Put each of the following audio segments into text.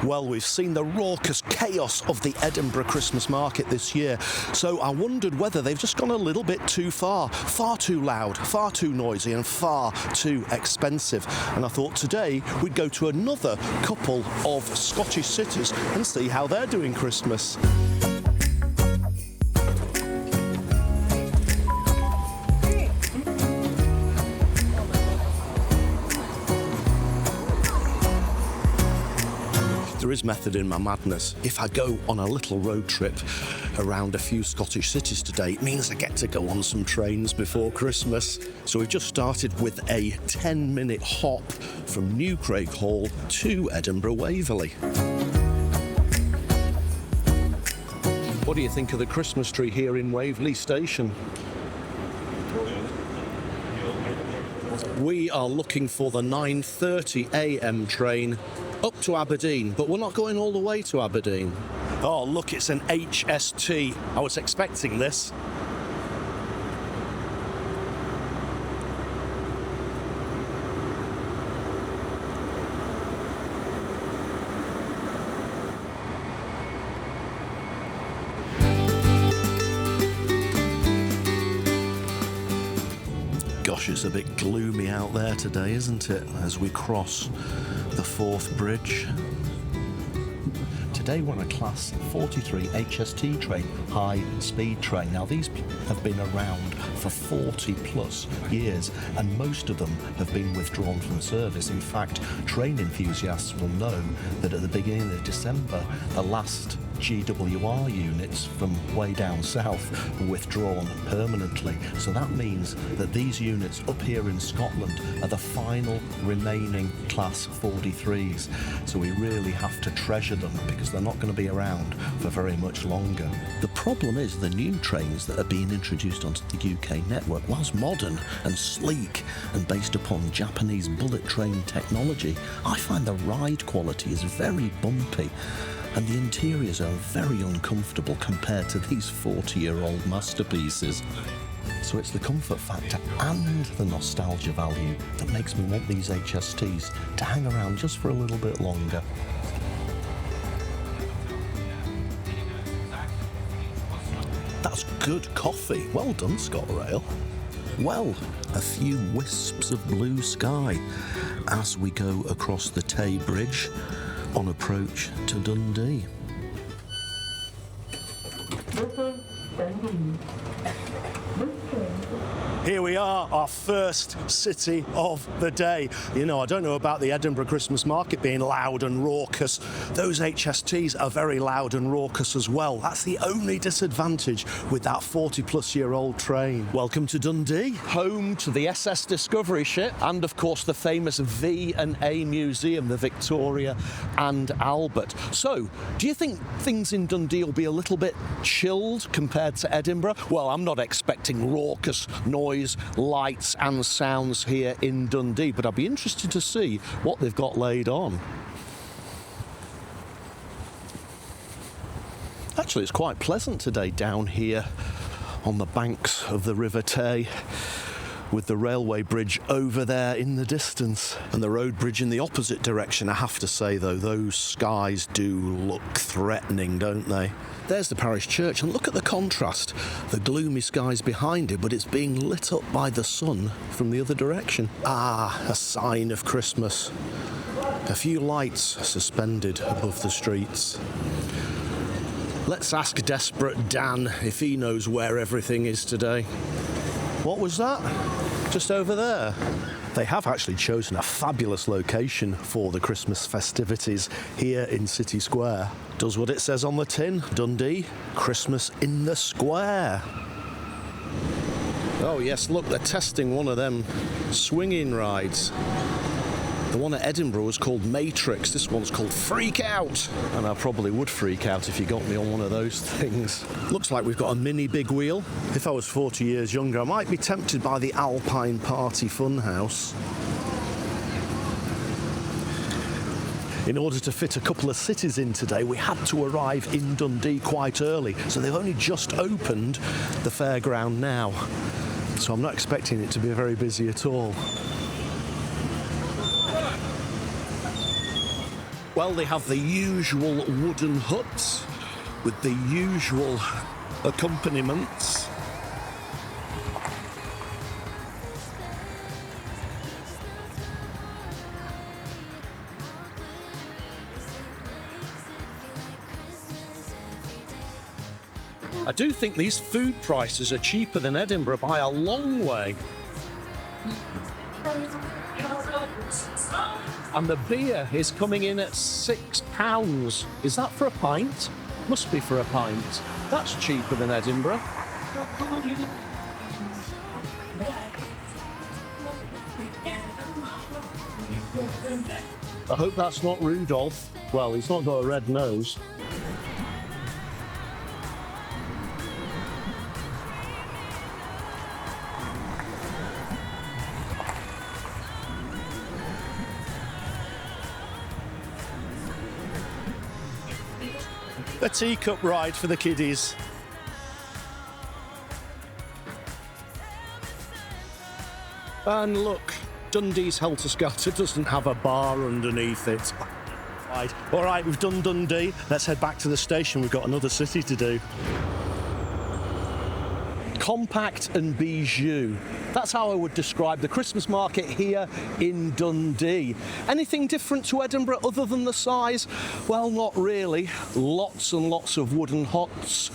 Well, we've seen the raucous chaos of the Edinburgh Christmas market this year, so I wondered whether they've just gone a little bit too far too loud, far too noisy and far too expensive. And I thought today we'd go to another couple of Scottish cities and see how they're doing Christmas. There is method in my madness. If I go on a little road trip around a few Scottish cities today, it means I get to go on some trains before Christmas. So we've just started with a 10-minute hop from New Craighall to Edinburgh Waverley. What do you think of the Christmas tree here in Waverley Station? We are looking for the 9:30 a.m. train up to Aberdeen, but we're not going all the way to Aberdeen. Oh, look, it's an HST. I was expecting this. Gosh, it's a bit gloomy out there today, isn't it, as we cross the Forth Bridge. Today we're on a Class 43 HST train, high-speed train. Now these have been around for 40 plus years and most of them have been withdrawn from service. In fact, train enthusiasts will know that at the beginning of December, the last GWR units from way down south were withdrawn permanently. So that means that these units up here in Scotland are the final remaining Class 43s. So we really have to treasure them because they're not going to be around for very much longer. The problem is the new trains that are being introduced onto the UK network, whilst modern and sleek and based upon Japanese bullet train technology, I find the ride quality is very bumpy. And the interiors are very uncomfortable compared to these 40-year-old masterpieces. So it's the comfort factor and the nostalgia value that makes me want these HSTs to hang around just for a little bit longer. That's good coffee. Well done, ScotRail. Well, a few wisps of blue sky as we go across the Tay Bridge on approach to Dundee. This is Dundee. Here we are, our first city of the day. You know, I don't know about the Edinburgh Christmas market being loud and raucous. Those HSTs are very loud and raucous as well. That's the only disadvantage with that 40-plus-year-old train. Welcome to Dundee, home to the SS Discovery ship and, of course, the famous V&A Museum, the Victoria and Albert. So, do you think things in Dundee will be a little bit chilled compared to Edinburgh? Well, I'm not expecting raucous noise, lights and sounds here in Dundee, but I'd be interested to see what they've got laid on. Actually, it's quite pleasant today down here on the banks of the River Tay, with the railway bridge over there in the distance and the road bridge in the opposite direction. I have to say, though, those skies do look threatening, don't they? There's the parish church, and look at the contrast. The gloomy skies behind it, but it's being lit up by the sun from the other direction. Ah, a sign of Christmas. A few lights suspended above the streets. Let's ask desperate Dan if he knows where everything is today. What was that? Just over there. They have actually chosen a fabulous location for the Christmas festivities here in City Square. Does what it says on the tin, Dundee, Christmas in the Square. Oh yes, look, they're testing one of them swinging rides. The one at Edinburgh was called Matrix. This one's called Freak Out. And I probably would freak out if you got me on one of those things. Looks like we've got a mini big wheel. If I was 40 years younger, I might be tempted by the Alpine Party Funhouse. In order to fit a couple of cities in today, we had to arrive in Dundee quite early. So they've only just opened the fairground now. So I'm not expecting it to be very busy at all. Well, they have the usual wooden huts with the usual accompaniments. I do think these food prices are cheaper than Edinburgh by a long way. And the beer is coming in at £6. Is that for a pint? Must be for a pint. That's cheaper than Edinburgh. I hope that's not Rudolph. Well, he's not got a red nose. A teacup ride for the kiddies. And look, Dundee's Helter Skelter doesn't have a bar underneath it. Right. All right, we've done Dundee. Let's head back to the station. We've got another city to do. Compact and bijou. That's how I would describe the Christmas market here in Dundee. Anything different to Edinburgh other than the size? Well, not really. Lots and lots of wooden huts,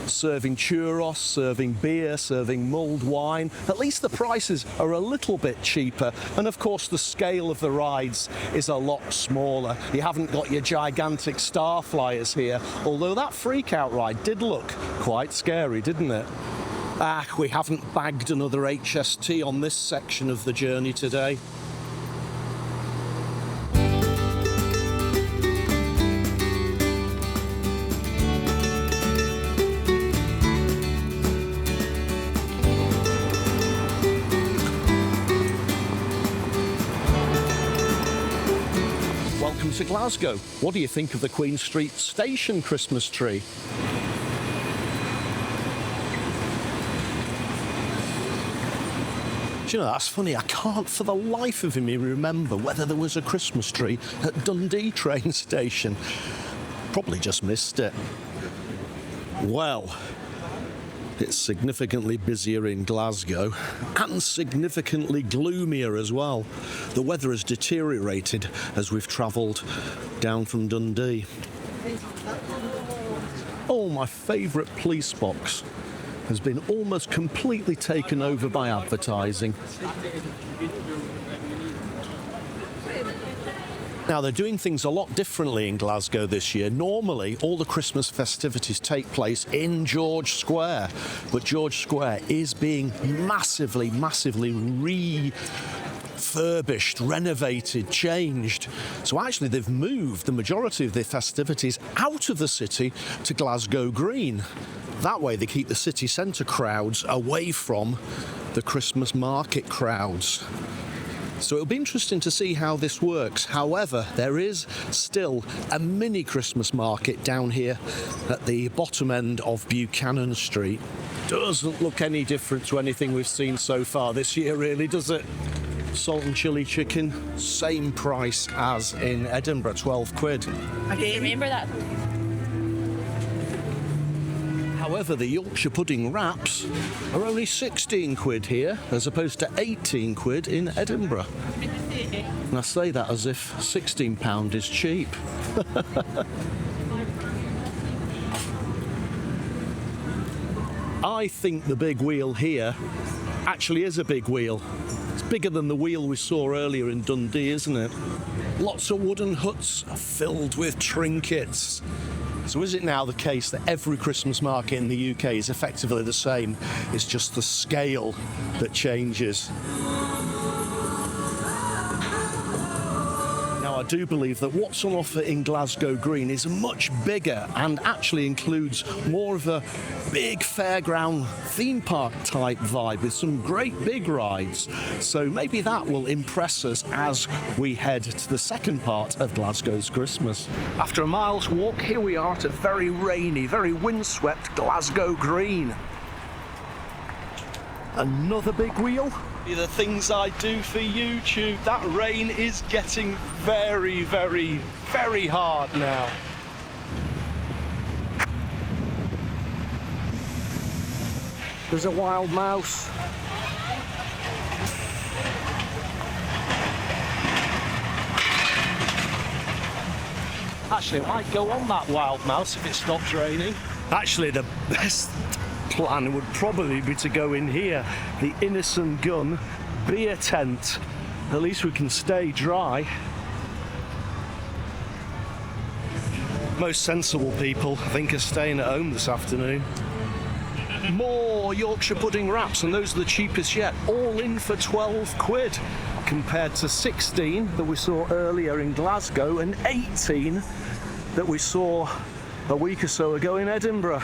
serving churros, serving beer, serving mulled wine. At least the prices are a little bit cheaper. And of course, the scale of the rides is a lot smaller. You haven't got your gigantic star flyers here, although that freak out ride did look quite scary, didn't it? We haven't bagged another HST on this section of the journey today. Welcome to Glasgow. What do you think of the Queen Street Station Christmas tree? Do you know, that's funny, I can't for the life of me remember whether there was a Christmas tree at Dundee train station. Probably just missed it. Well, it's significantly busier in Glasgow and significantly gloomier as well. The weather has deteriorated as we've travelled down from Dundee. Oh, my favourite police box has been almost completely taken over by advertising. Now, they're doing things a lot differently in Glasgow this year. Normally, all the Christmas festivities take place in George Square, but George Square is being massively refurbished, renovated, changed. So actually, they've moved the majority of their festivities out of the city to Glasgow Green. That way they keep the city centre crowds away from the Christmas market crowds. So it'll be interesting to see how this works. However, there is still a mini Christmas market down here at the bottom end of Buchanan Street. Doesn't look any different to anything we've seen so far this year, really, does it? Salt and chilli chicken, same price as in Edinburgh, 12 quid. I can remember that. However, the Yorkshire pudding wraps are only 16 quid here, as opposed to 18 quid in Edinburgh. And I say that as if £16 is cheap. I think the big wheel here actually is a big wheel. It's bigger than the wheel we saw earlier in Dundee, isn't it? Lots of wooden huts filled with trinkets. So is it now the case that every Christmas market in the UK is effectively the same? It's just the scale that changes. Now, I do believe that what's on offer in Glasgow Green is much bigger and actually includes more of a big fairground theme park type vibe with some great big rides. So maybe that will impress us as we head to the second part of Glasgow's Christmas. After a mile's walk, here we are at a very rainy, very windswept Glasgow Green. Another big wheel. The things I do for YouTube. That rain is getting very, very, very hard now. There's a wild mouse. Actually, I might go on that wild mouse if it stops raining. Actually, the best plan would probably be to go in here, the Innocent Gun beer tent. At least we can stay dry. Most sensible people, I think, are staying at home this afternoon. More Yorkshire pudding wraps, and those are the cheapest yet, all in for 12 quid, compared to 16 that we saw earlier in Glasgow and 18 that we saw a week or so ago in Edinburgh.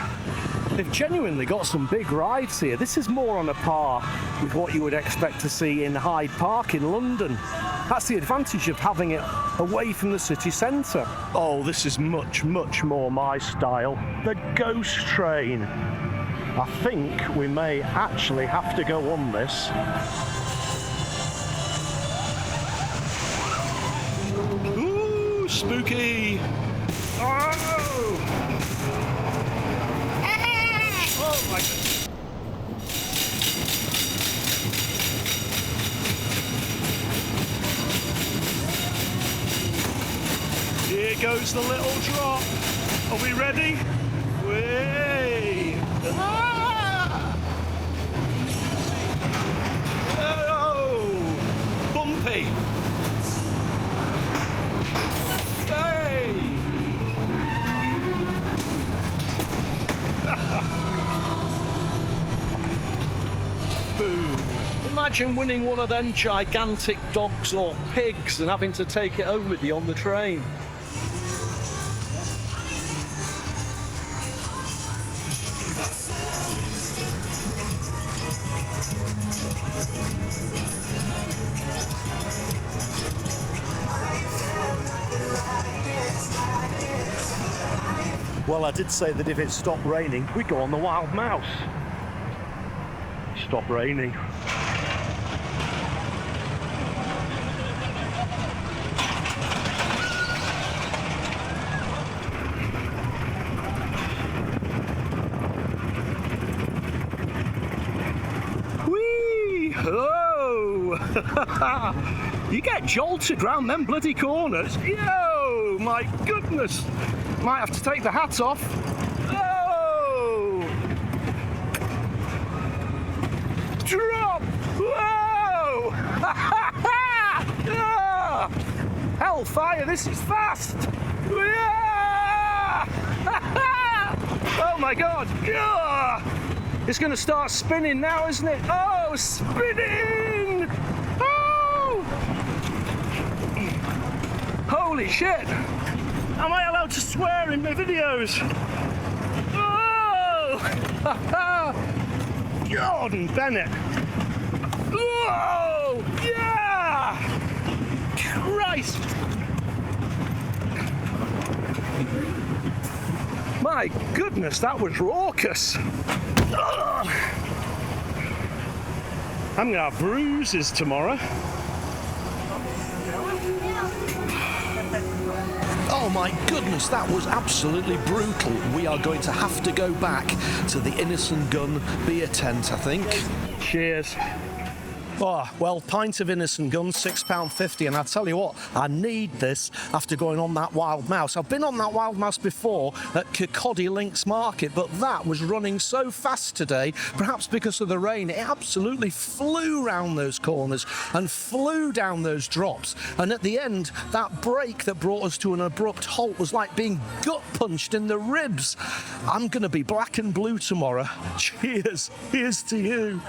They've genuinely got some big rides here. This is more on a par with what you would expect to see in Hyde Park in London. That's the advantage of having it away from the city centre. Oh, this is much, much more my style. The Ghost Train. I think we may actually have to go on this. Ooh, spooky! Oh! Oh my God. Here goes the little drop. Are we ready? Way! Ah! Oh! Bumpy! Hey! Boom! Imagine winning one of them gigantic dogs or pigs and having to take it home with you on the train. Well, I did say that if it stopped raining, we'd go on the Wild Mouse. Stop raining. Whee! Oh! You get jolted round them bloody corners. Yo! My goodness! Might have to take the hat off. Oh! Drop! Whoa! Ah! Hellfire, this is fast! Yeah! Oh my God! Yeah! It's going to start spinning now, isn't it? Oh, spinning! Oh! Holy shit! Am I allowed to swear in my videos? Oh! Jordan Bennett! Whoa! Yeah! Christ! My goodness, that was raucous! Ugh. I'm gonna have bruises tomorrow. Oh my goodness, that was absolutely brutal. We are going to have to go back to the Innocent Gun beer tent, I think. Cheers. Oh, well, pint of Innocent Gun, £6.50, and I tell you what, I need this after going on that Wild Mouse. I've been on that Wild Mouse before at Kirkcaldy Links Market, but that was running so fast today, perhaps because of the rain, it absolutely flew round those corners and flew down those drops. And at the end, that break that brought us to an abrupt halt was like being gut-punched in the ribs. I'm going to be black and blue tomorrow. Cheers. Here's to you.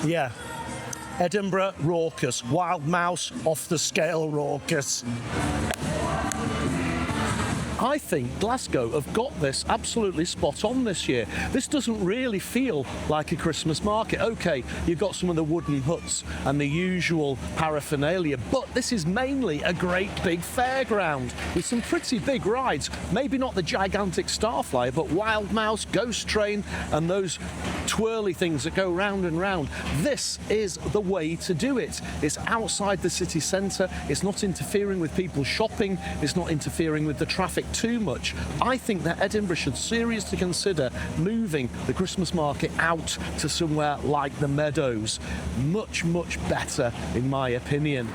Yeah, Edinburgh raucous, Wild Mouse off the scale raucous. I think Glasgow have got this absolutely spot on this year. This doesn't really feel like a Christmas market. Okay, you've got some of the wooden huts and the usual paraphernalia, but this is mainly a great big fairground with some pretty big rides. Maybe not the gigantic Starflyer, but Wild Mouse, Ghost Train, and those twirly things that go round and round. This is the way to do it. It's outside the city centre. It's not interfering with people shopping. It's not interfering with the traffic too much. I think that Edinburgh should seriously consider moving the Christmas market out to somewhere like the Meadows. Much, much better, in my opinion.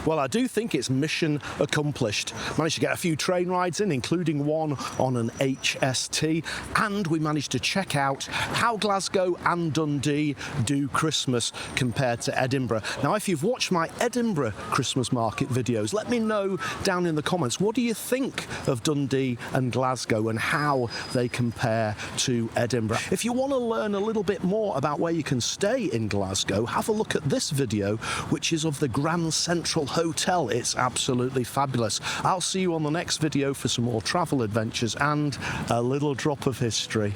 Well, I do think it's mission accomplished. Managed to get a few train rides in, including one on an HST, and we managed to check out how Glasgow and Dundee do Christmas compared to Edinburgh. Now, if you've watched my Edinburgh Christmas market videos, let me know down in the comments, what do you think of Dundee and Glasgow and how they compare to Edinburgh? If you want to learn a little bit more about where you can stay in Glasgow, have a look at this video, which is of the Grand Central Hotel. It's absolutely fabulous. I'll see you on the next video for some more travel adventures and a little drop of history.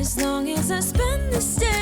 As long as I spend this day